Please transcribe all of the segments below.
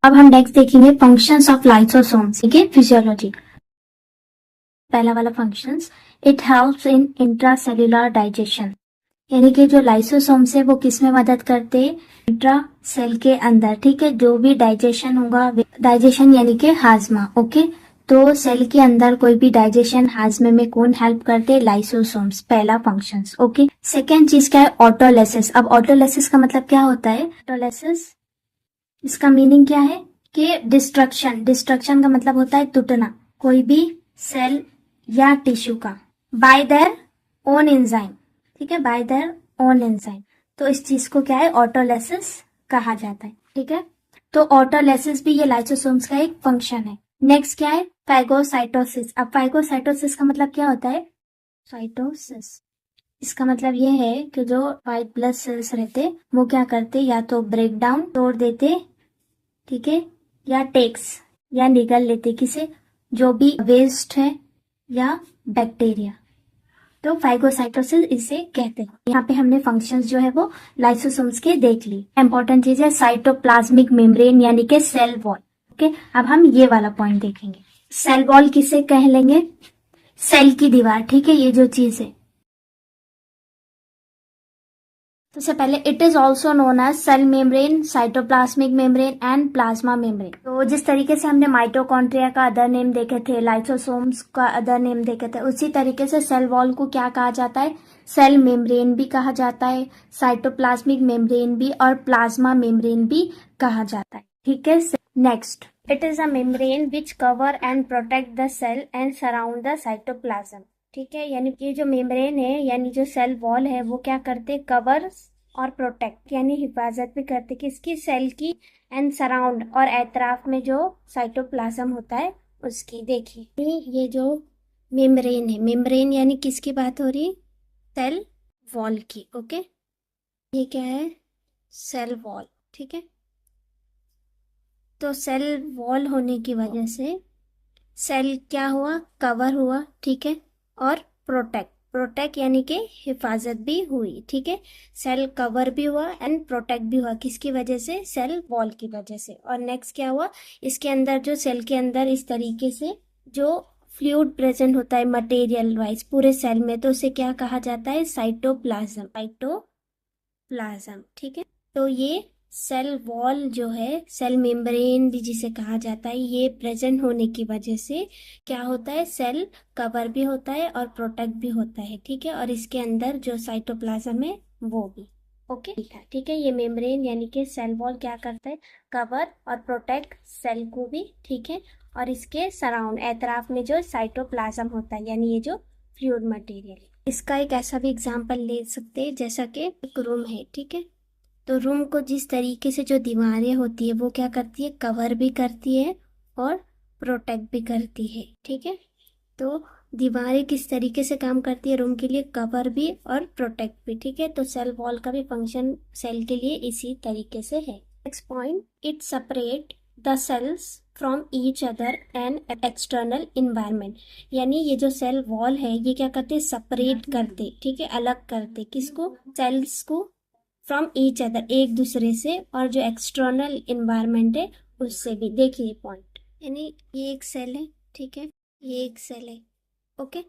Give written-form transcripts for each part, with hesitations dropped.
अब हम नेक्स्ट देखेंगे फंक्शंस ऑफ लाइसोसोम्स, ठीक है, फिजियोलॉजी। पहला वाला functions, it helps in intracellular digestion, यानी कि जो लाइसोसोम्स है वो किस में मदद करते हैं, इंट्रा सेल के अंदर, ठीक है, जो भी डाइजेशन होगा, डाइजेशन यानी कि हाजमा, ओके। तो सेल के अंदर कोई भी डाइजेशन हाजमे में कौन हेल्प करते हैं, लाइसोसोम्स, पहला फंक्शंस, ओके। सेकेंड चीज क्या है, ऑटोलिसिस। अब ऑटोलिसिस का मतलब क्या होता है, ऑटोलिसिस इसका मीनिंग क्या है कि डिस्ट्रक्शन, डिस्ट्रक्शन का मतलब होता है टूटना, कोई भी सेल या टिश्यू का, बाय देयर ओन एंजाइम, ठीक है, बाय देयर ओन एंजाइम। तो इस चीज को क्या है, ऑटोलिसिस कहा जाता है, ठीक है। तो ऑटोलिसिस भी ये लाइसोसोम्स का एक फंक्शन है। नेक्स्ट क्या है, फाइगोसाइटोसिस। अब फाइगोसाइटोसिस का मतलब क्या होता है, साइटोसिस इसका मतलब ये है कि जो व्हाइट ब्लड सेल्स रहते वो क्या करते, या तो ब्रेक डाउन, तोड़ देते, ठीक है, या टेक्स या निगल लेते किसे, जो भी वेस्ट है या बैक्टीरिया। तो फाइगोसाइटोसिस इसे कहते हैं। यहाँ पे हमने फंक्शंस जो है वो लाइसोसोम्स के देख ली। इंपॉर्टेंट चीज है साइटोप्लाज्मिक मेम्ब्रेन यानी कि सेल वॉल, ओके। अब हम ये वाला पॉइंट देखेंगे, सेल वॉल किसे कह लेंगे, सेल की दीवार, ठीक है, ये जो चीज है। तो सबसे पहले it is also known as cell membrane, cytoplasmic membrane and plasma membrane. तो जिस तरीके से हमने माइटोकॉन्ड्रिया का अदर नेम देखे थे, लाइसोसोम्स का अदर नेम देखे थे, उसी तरीके से सेल वॉल को क्या कहा जाता है, सेल मेम्ब्रेन भी कहा जाता है, साइटोप्लाज्मिक मेम्ब्रेन भी और प्लाज्मा मेम्ब्रेन भी कहा जाता है, ठीक है। Next, it is a membrane which cover and protect the cell and surround the cytoplasm, ठीक है। यानी कि जो मेम्ब्रेन है यानी जो सेल वॉल है वो क्या करते, कवर और प्रोटेक्ट यानी हिफाजत भी करते किसकी, सेल की, एंड सराउंड और एतराफ में जो साइटोप्लाज्म होता है उसकी। देखिए ये जो मेम्ब्रेन है, मेम्ब्रेन यानी किसकी बात हो रही है, सेल वॉल की, ओके। ये क्या है, सेल वॉल, ठीक है। तो सेल वॉल होने की वजह से सेल क्या हुआ, कवर हुआ, ठीक है, और प्रोटेक्ट, प्रोटेक्ट यानी कि हिफाजत भी हुई, ठीक है। सेल कवर भी हुआ एंड प्रोटेक्ट भी हुआ, किसकी वजह से, सेल वॉल की वजह से। और नेक्स्ट क्या हुआ, इसके अंदर जो सेल के अंदर इस तरीके से जो फ्लूइड प्रेजेंट होता है मटेरियल वाइज पूरे सेल में, तो उसे क्या कहा जाता है, साइटोप्लाज्म, साइटोप्लाज्म, ठीक है। तो ये सेल वॉल जो है, सेल मेम्ब्रेन भी जिसे कहा जाता है, ये प्रेजेंट होने की वजह से क्या होता है, सेल कवर भी होता है और प्रोटेक्ट भी होता है, ठीक है। और इसके अंदर जो साइटोप्लाज्म है वो भी, ओके, ठीक है। ये मेम्ब्रेन यानी कि सेल वॉल क्या करता है, कवर और प्रोटेक्ट सेल को भी, ठीक है। और इसके सराउंड एतराफ में जो साइटोप्लाज्म होता है यानी ये जो फ्लूइड मटेरियल, इसका एक ऐसा भी एग्जाम्पल ले सकते हैं जैसा कि एक रूम है, ठीक है। तो रूम को जिस तरीके से जो दीवारें होती है वो क्या करती है, कवर भी करती है और प्रोटेक्ट भी करती है, ठीक है। तो दीवारें किस तरीके से काम करती है रूम के लिए, कवर भी और प्रोटेक्ट भी, ठीक है। तो सेल वॉल का भी फंक्शन सेल के लिए इसी तरीके से है। Next point, it separate the cells from each other and external environment, यानी ये जो सेल वॉल है ये क्या करते, सेपरेट करते, ठीक है, अलग करते किसको, सेल्स को, फ्रॉम ईच अदर एक दूसरे से, और जो एक्सटर्नल इन्वायरमेंट है उससे भी। देखिए पॉइंट, यानी ये एक सेल है, ठीक है, ये एक सेल है, ओके,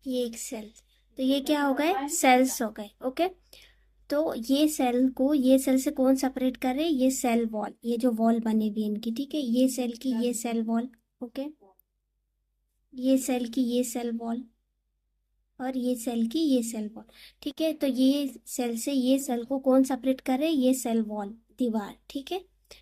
ये एक सेल, तो ये क्या हो गए, सेल्स हो गए, ओके। तो ये सेल को ये सेल से कौन सेपरेट कर रहे हैं, ये सेल वॉल, ये जो वॉल बने हुई इनकी, ठीक है, ये सेल की ये सेल वॉल, ओके, ये सेल की ये सेल वॉल और ये सेल की ये सेल वॉल, ठीक है। तो ये सेल से ये सेल को कौन सेपरेट कर रहे हैं, ये सेल वॉल, दीवार, ठीक है।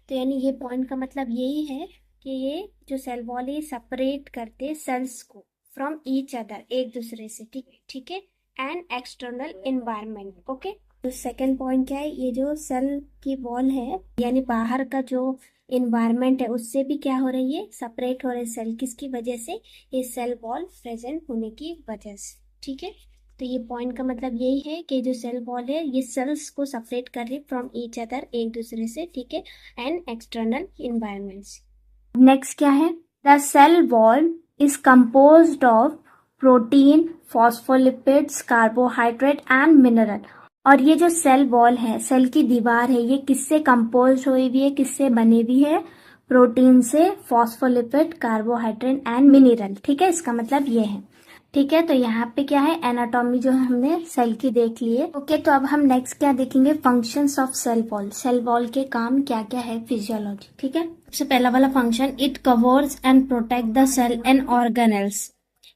तो यानी ये पॉइंट का मतलब यही है कि ये जो सेल वॉल है सेपरेट करते सेल्स को फ्रॉम ईच अदर एक दूसरे से, ठीक है, एंड एक्सटर्नल इन्वायरमेंट, ओके। तो सेकंड पॉइंट क्या है, ये जो सेल की वॉल है यानी बाहर का जो इन्वायरमेंट है उससे भी क्या हो रही है, सेपरेट हो रहे सेल, किसकी वजह से, ये सेल वॉल प्रेजेंट होने की वजह से, ठीक है। तो ये पॉइंट का मतलब यही है कि जो सेल वॉल है ये सेल्स को सेपरेट कर रही फ्रॉम ईच अदर एक दूसरे से, ठीक है, एंड एक्सटर्नल इन्वायरमेंट्स। नेक्स्ट क्या है, the cell wall is composed of protein, phospholipids, carbohydrate and mineral. और ये जो सेल वॉल है, सेल की दीवार है, ये किससे कंपोज हुई हुई है, किससे बनी हुई है, प्रोटीन से फॉस्फोलिपिड, कार्बोहाइड्रेट एंड मिनरल। ठीक है, इसका मतलब ये है। ठीक है, तो यहाँ पे क्या है, एनाटॉमी जो है हमने सेल की देख ली है। ओके, तो अब हम नेक्स्ट क्या देखेंगे, functions of cell wall. Cell wall के काम क्या क्या है, फिजियोलॉजी। ठीक है, सबसे पहला वाला function, it covers and protect the cell and organelles.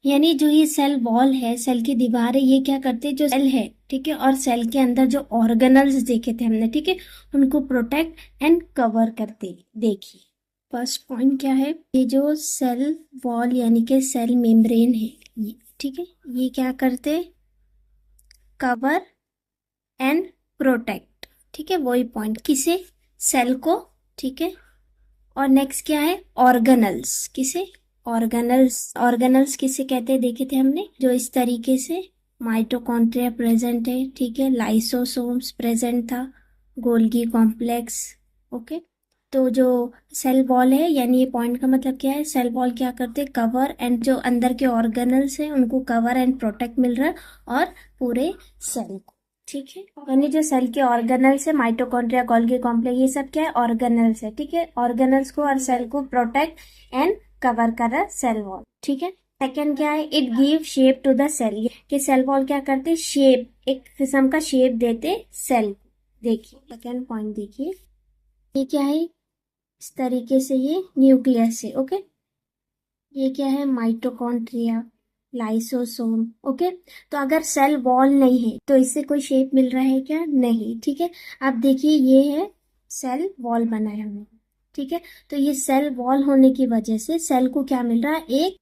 यानी जो ये सेल वॉल है, सेल की दीवार है, ये क्या करते हैं, जो सेल है, ठीक है, और सेल के अंदर जो ऑर्गेनल्स देखे थे हमने, ठीक है, उनको प्रोटेक्ट एंड कवर करते। देखिए फर्स्ट पॉइंट क्या है, ये जो सेल वॉल यानी कि सेल मेम्ब्रेन है, ठीक है, ये क्या करते, कवर एंड प्रोटेक्ट। ठीक है, वही पॉइंट, किसे, सेल को। ठीक है, और नेक्स्ट क्या है, ऑर्गेनल्स। किसे, ऑर्गेनल्स। ऑर्गेनल्स किसे कहते हैं, देखे थे हमने, जो इस तरीके से माइटोकॉन्ड्रिया प्रेजेंट है, ठीक है, लाइसोसोम्स प्रेजेंट था, गोल्गी कॉम्प्लेक्स। ओके, तो जो सेल वॉल है, यानी ये पॉइंट का मतलब क्या है, सेल वॉल क्या करते हैं, कवर एंड जो अंदर के ऑर्गेनल्स है उनको कवर एंड प्रोटेक्ट मिल रहा है, और पूरे सेल को। ठीक है, यानी जो सेल के ऑर्गेनल्स है, माइटोकॉन्ड्रिया, गोल्गी कॉम्प्लेक्स, ये सब क्या है, ऑर्गेनल्स है। ठीक है, ऑर्गेनल्स को और सेल को प्रोटेक्ट एंड कवर कर रहा है सेल वॉल। ठीक है, सेकेंड क्या है, it give shape to the cell. कि सेल वॉल क्या करते, शेप, एक किस्म का शेप देते सेल को। देखिए सेकेंड पॉइंट देखिए, ये क्या है, इस तरीके से ये न्यूक्लियस है। ओके, ये क्या है, माइटोकॉन्ड्रिया, लाइसोसोम। ओके, तो अगर सेल वॉल नहीं है तो इससे कोई शेप मिल रहा है क्या, नहीं। ठीक है, अब देखिए ये है सेल वॉल बना है हमने। ठीक है, तो ये सेल वॉल होने की वजह से सेल को क्या मिल रहा है, एक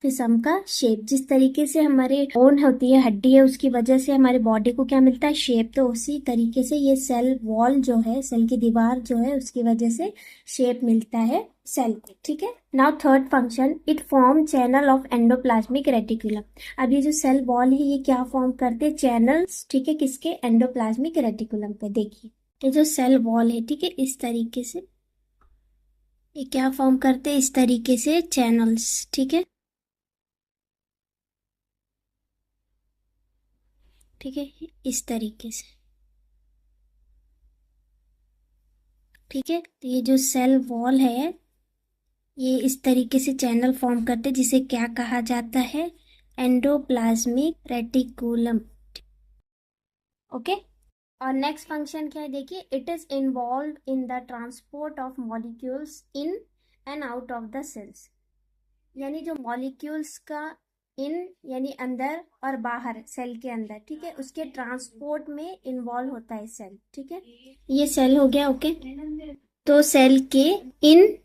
किस्म का शेप। जिस तरीके से हमारे बोन होती है, हड्डी है, उसकी वजह से हमारे बॉडी को क्या मिलता है, शेप। तो उसी तरीके से ये सेल वॉल जो है, सेल की दीवार जो है, उसकी वजह से शेप मिलता है सेल को। ठीक है, now third function, it form channel of endoplasmic reticulum. अब ये जो सेल वॉल है, ये क्या फॉर्म करते हैं, चैनल्स। ठीक है, किसके, एंडोप्लाज्मिक रेटिकुलम पे। देखिए ये जो सेल वॉल है, ठीक है, इस तरीके से ये क्या फॉर्म करते हैं, इस तरीके से चैनल्स। ठीक है, ठीक है, इस तरीके से। ठीक है, तो ये जो सेल वॉल है, ये इस तरीके से चैनल फॉर्म करते हैं, जिसे क्या कहा जाता है, एंडोप्लाज्मिक रेटिकुलम। ओके, और नेक्स्ट फंक्शन क्या है, देखिए, it is involve in the transport of molecules in and out of the cells. यानी जो मॉलिक्यूल्स का इन यानी अंदर और बाहर सेल के अंदर, ठीक है, उसके ट्रांसपोर्ट में इन्वॉल्व होता है सेल। ठीक है, ये सेल हो गया। ओके, तो सेल के इन,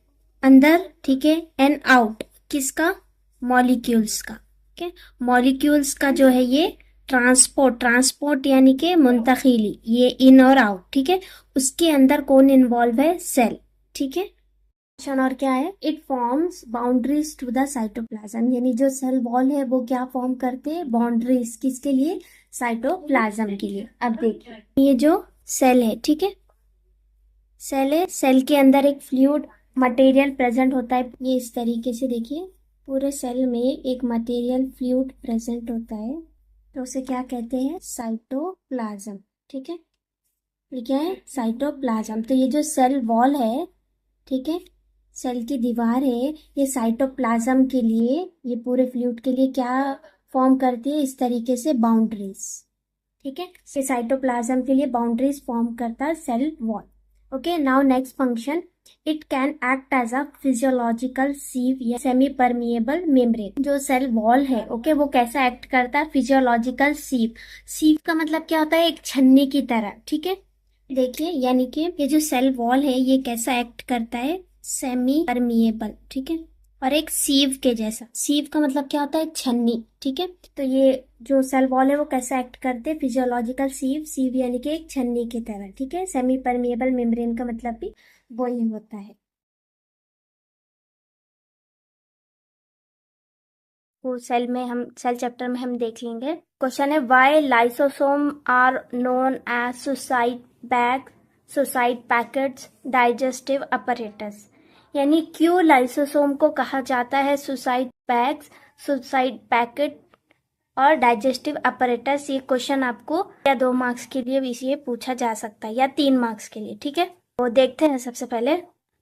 अंदर, ठीक है, एंड आउट, किसका, मॉलिक्यूल्स का। ठीक है, मॉलिक्यूल्स का जो है ये ट्रांसपोर्ट, ट्रांसपोर्ट यानी कि मुंतकिली, ये इन और आउट। ठीक है, उसके अंदर कौन इन्वॉल्व है, सेल। ठीक है, और क्या है, it forms boundaries to the cytoplasm. यानी जो सेल वॉल है वो क्या फॉर्म करते हैं, बाउंड्रीज, किसके लिए, साइटोप्लाज्म के लिए। अब देखिए ये जो सेल है, ठीक है, सेल है, सेल के अंदर एक फ्लूइड मटेरियल प्रेजेंट होता है। ये इस तरीके से देखिए, पूरे सेल में एक मटेरियल फ्लूइड प्रेजेंट होता है, तो उसे क्या कहते हैं, साइटोप्लाज्म। ठीक है, ये क्या है, साइटोप्लाज्म। तो ये जो सेल वॉल है, ठीक है, सेल की दीवार है, ये साइटोप्लाज्म के लिए, ये पूरे फ्लूइड के लिए क्या फॉर्म करती है, इस तरीके से बाउंड्रीज। ठीक है, ये साइटोप्लाज्म के लिए बाउंड्रीज फॉर्म करता है cell wall. Okay, now next function, it can act as a physiological sieve या सेमी परमिएबल मेम्ब्रेन। जो सेल वॉल है, ओके, वो कैसा एक्ट करता है, फिजियोलॉजिकल सीव। सीव का मतलब क्या होता है, एक छन्नी की तरह। ठीक है, देखिए, यानी कि ये जो सेल वॉल है, ये कैसा एक्ट करता है, सेमी परमिएबल। ठीक है, और एक सीव के जैसा। सीव का मतलब क्या होता है, छन्नी। ठीक है, तो ये जो सेल वॉल है वो कैसा एक्ट करते हैं, फिजियोलॉजिकल सीव। सीव यानी कि एक छन्नी की तरह। ठीक है, सेमी परमिएबल मेम्ब्रेन का मतलब भी वही होता है। वो सेल में हम, सेल चैप्टर में हम देख लेंगे। क्वेश्चन है, why lysosome are known as suicide bag, suicide packets, digestive apparatus. यानी क्यों लाइसोसोम को कहा जाता है सुसाइड बैग्स, सुसाइड पैकेट और डाइजेस्टिव अपरेटस। ये क्वेश्चन आपको या 2 मार्क्स के लिए भी ये पूछा जा सकता है, या 3 मार्क्स के लिए। ठीक है, तो देखते हैं सबसे पहले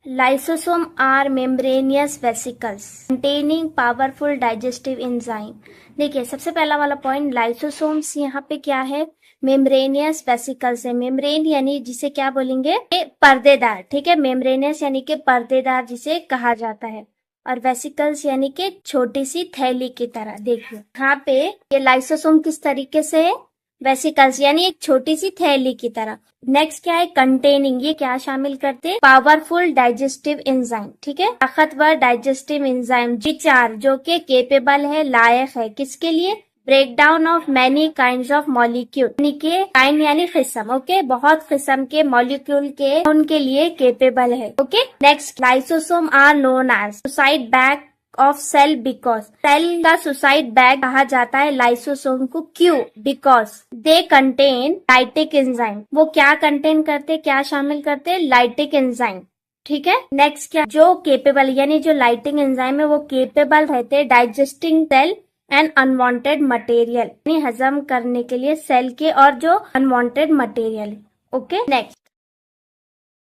lysosome are membranous vesicles containing powerful digestive enzyme. देखिए सबसे पहला वाला पॉइंट, लाइसोसोम्स यहाँ पे क्या है, मेम्ब्रेनियस वेसिकल्स है। मेम्ब्रेन यानी जिसे क्या बोलेंगे, पर्देदार, ठीक है। मेम्ब्रेनियस यानी कि पर्देदार जिसे कहा जाता है, और वेसिकल्स यानी कि छोटी सी थैली की तरह। देखिए यहाँ पे ये लाइसोसोम किस तरीके से है, वेसिकल्स यानी एक छोटी सी थैली की तरह। नेक्स्ट क्या है, कंटेनिंग, ये क्या शामिल करते हैं, पावरफुल डाइजेस्टिव एंजाइम, ठीक है, ताकतवर डाइजेस्टिव एंजाइम विचार जो कि केपेबल है, लायक है, किसके लिए, break down of many kind of molecule, यानी कि काइंड यानी किस्म, ओके, बहुत किस्म के मॉलिक्यूल के उनके लिए केपेबल है, okay. Next, lysosome are known as suicide bag of cell because, cell का सुसाइड बैग कहा जाता है लाइसोसोम को, क्यों, because they contain lytic enzyme, वो क्या कंटेन करते, क्या शामिल करते, लाइटिक एंजाइम, ठीक है। नेक्स्ट क्या, जो केपेबल यानी जो लाइटिंग एंजाइम है वो केपेबल रहते digesting cell and unwanted material, यानी हजम करने के लिए सेल के और जो अनवांटेड मटेरियल, ओके। नेक्स्ट,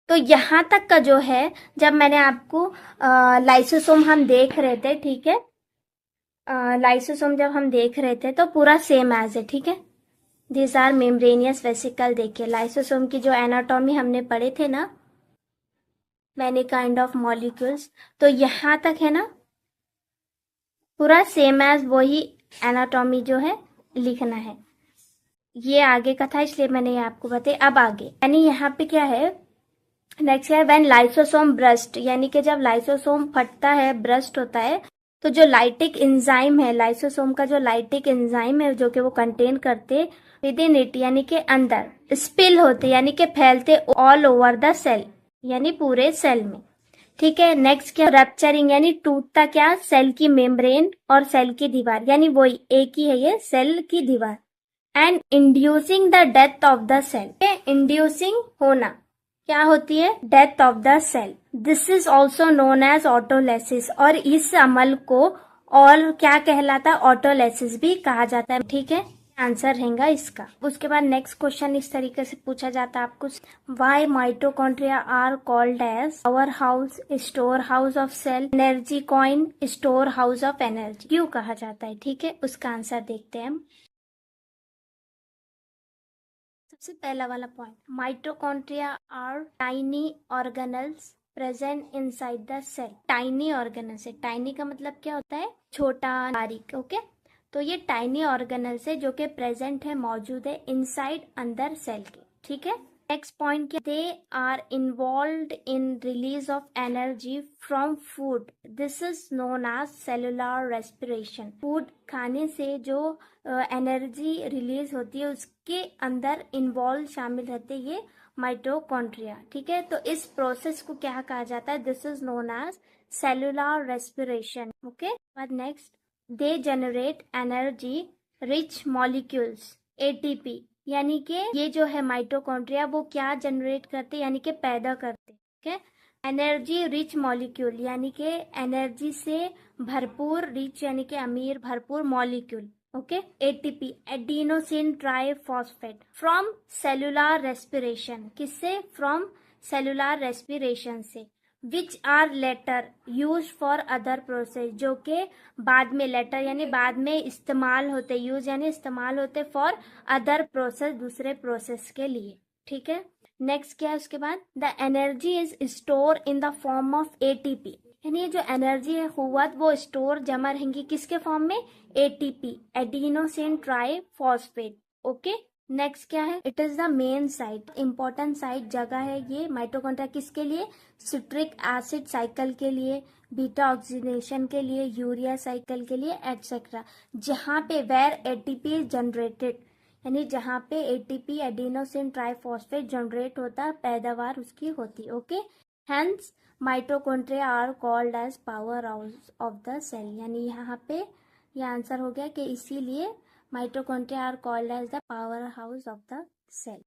तो यहाँ तक का जो है, जब मैंने आपको लाइसोसोम हम देख रहे थे, ठीक है, लाइसोसोम जब हम देख रहे थे तो पूरा सेम एज है, ठीक है। This are membranous vesicle. देखिए लाइसोसोम की जो एनाटॉमी हमने पढ़े थे ना, मैनी काइंड ऑफ मॉलिक्यूल्स, तो यहाँ तक है ना पूरा सेम एज वही एनाटॉमी जो है लिखना है। ये आगे का था इसलिए मैंने ये आपको बताया। अब आगे यानी यहाँ पे क्या है, नेक्स्ट है व्हेन लाइसोसोम ब्रस्ट, यानी कि जब लाइसोसोम फटता है, ब्रस्ट होता है, तो जो लाइटिक एंजाइम है, लाइसोसोम का जो लाइटिक एंजाइम है जो कि वो कंटेन करते विद इन इट, यानी कि अंदर, स्पिल होते यानी कि फैलते ऑल ओवर द सेल, यानी पूरे सेल में, ठीक है। नेक्स्ट क्या, रप्चरिंग यानी टूटता क्या, सेल की मेम्ब्रेन और सेल की दीवार, यानी वही एक ही है ये, सेल की दीवार। And inducing the death of the cell, inducing होना क्या होती है, death of the cell. This is also known as autolysis, और इस अमल को और क्या कहलाता है, ऑटोलेसिस भी कहा जाता है, ठीक है। आंसर रहेगा इसका। उसके बाद नेक्स्ट क्वेश्चन इस तरीके से पूछा जाता है आपको, why mitochondria are called as power house, store house of cell, energy coin, store house of energy, क्यों कहा जाता है, ठीक है। उसका आंसर देखते हैं हम। सबसे पहला वाला point, mitochondria are tiny organelles present inside the cell. Tiny organelles है, टाइनी का मतलब क्या होता है, छोटा, बारीक, ओके। तो ये टाइनी ऑर्गेनल्स है जो कि प्रेजेंट है, मौजूद है इनसाइड, अंदर सेल के, ठीक है। नेक्स्ट पॉइंट क्या, they are involved in release of energy from food, this is known as cellular respiration. Food खाने से जो एनर्जी रिलीज होती है उसके अंदर इन्वॉल्व शामिल रहते ये माइटोकॉन्ड्रिया, ठीक है। तो इस प्रोसेस को क्या कहा जाता है, this is known as cellular respiration, okay. बाद next, they generate energy rich molecules, ATP, यानी कि ये जो है माइटोकॉन्ड्रिया वो क्या जनरेट करते, यानी कि पैदा करते, ठीक है, एनर्जी रिच मॉलिक्यूल, यानी कि एनर्जी से भरपूर, रिच यानी कि अमीर, भरपूर molecule, okay. ATP, adenosine triphosphate, from cellular respiration, किससे, फ्रॉम सेलुलर रेस्पिरेशन से, which are later use for other process, जो कि बाद में, लेटर यानी बाद में इस्तेमाल होते, यूज यानी इस्तेमाल होते फॉर अदर प्रोसेस, दूसरे प्रोसेस के लिए, ठीक है। नेक्स्ट क्या है उसके बाद, the energy is store in the form of ATP, यानी ये जो एनर्जी है कुव्वत वो स्टोर जमा रहेंगी किसके फॉर्म में, ATP, adenosine triphosphate, okay. Next क्या है, it is the main site, important site, जगह है ये माइटोकॉन्ड्रिया किसके लिए, सिट्रिक एसिड साइकिल के लिए, बीटा ऑक्सीडेशन के लिए, यूरिया साइकिल के लिए, एटसेट्रा, जहाँ पे वेर एटीपी इज जनरेटेड, यानी जहाँ पे एटीपी, एडिनोसिन ट्राइफॉस्फेट जनरेट होता, पैदावार उसकी होती, okay. Hence mitochondria are called as power house of the cell, यानी यहाँ पे ये आंसर हो गया कि इसीलिए mitochondria are called as the power house of the cell.